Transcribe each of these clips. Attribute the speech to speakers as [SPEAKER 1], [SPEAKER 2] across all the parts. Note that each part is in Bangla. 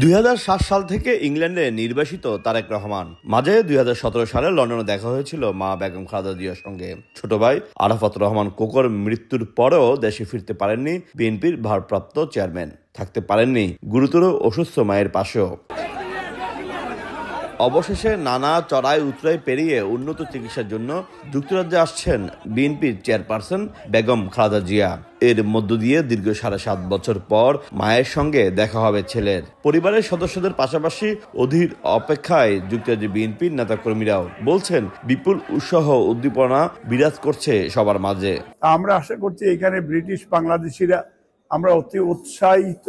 [SPEAKER 1] 2007 সাল থেকে ইংল্যান্ডে নির্বাসিত তারেক রহমান। মাঝে 2017 সালে লন্ডনে দেখা হয়েছিল মা বেগম খালেদা জিয়ার সঙ্গে। ছোট ভাই আরাফাত রহমান কোকর মৃত্যুর পরেও দেশে ফিরতে পারেননি বিএনপির ভারপ্রাপ্ত চেয়ারম্যান, থাকতে পারেননি গুরুতর অসুস্থ মায়ের পাশেও। অবশেষে নানা চড়াই উতরাই পেরিয়ে উন্নত চিকিৎসার জন্য যুক্তরাজ্যে আসছেন বিএনপির চেয়ারপারসন বেগম খালেদা জিয়া। এর মধ্য দিয়ে দীর্ঘ 7.5 বছর পর মায়ের সঙ্গে দেখা হবে ছেলের। পরিবারের সদস্যদের পাশাপাশি অধীর অপেক্ষায় যুক্তরাজ্যে বিএনপির নেতাকর্মীরাও বলছেন বিপুল উৎসাহ উদ্দীপনা বিরাজ করছে সবার মাঝে।
[SPEAKER 2] আমরা আশা করছি এখানে ব্রিটিশ বাংলাদেশিরা আমরা অতি উৎসাহিত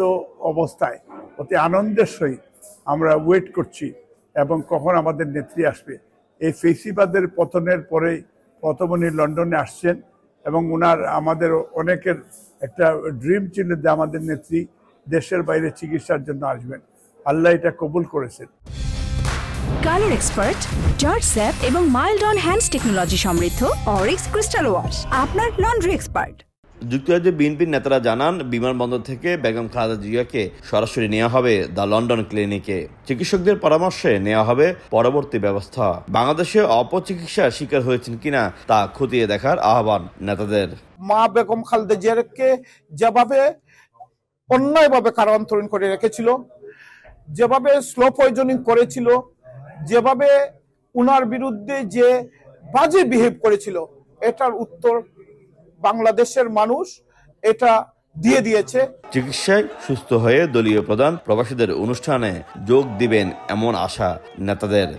[SPEAKER 2] অবস্থায়, অতি আনন্দের সহিত আমরা ওয়েট করছি এবং কখন আমাদের নেত্রী আসবে। এই ফেসিবাদের পতনের পরে প্রথম উনি লন্ডনে আসছেন এবং ওনার আমাদের অনেকের একটা ড্রিম ছিল যে আমাদের নেত্রী দেশের বাইরে চিকিৎসার জন্য আসবেন। আল্লাহ এটা কবুল করেছেন।
[SPEAKER 3] কালার এক্সপার্ট, জর্জ স্যাপ এবং মাইল্ড অন হ্যান্ডস টেকনোলজি সমৃদ্ধ অরিক্স ক্রিস্টাল ওয়াশ আপনার লন্ড্রি এক্সপার্ট।
[SPEAKER 1] যুক্তরাজ্যে বিএনপির নেতারা জানান, বিমানবন্দর থেকে বেগম খালেদা জিয়াকে সরাসরি নেওয়া হবে দ্য লন্ডন ক্লিনিকে। চিকিৎসকদের পরামর্শে নেওয়া হবে পরবর্তী ব্যবস্থা। বাংলাদেশে অপচিকিৎসার শিকার হয়েছেন কিনা তা খতিয়ে দেখার আহ্বান নেতাদের।
[SPEAKER 4] মা বেগম খালেদা জিয়াকে যেভাবে অন্যায়ভাবে কারান্তরণ করে রেখেছিল, যেভাবে স্লো পয়জনিং করেছিল, যেভাবে উনার বিরুদ্ধে যে বাজে বিহেভ করেছিল, এটার উত্তর বাংলাদেশের মানুষ এটা দিয়ে দিয়েছে।
[SPEAKER 1] চিকিৎসায় সুস্থ হয়ে দলীয় প্রধান প্রবাসীদের অনুষ্ঠানে যোগ দিবেন এমন আশা নেতাদের।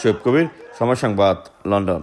[SPEAKER 1] শোয়েব কবির, সময় সংবাদ, লন্ডন।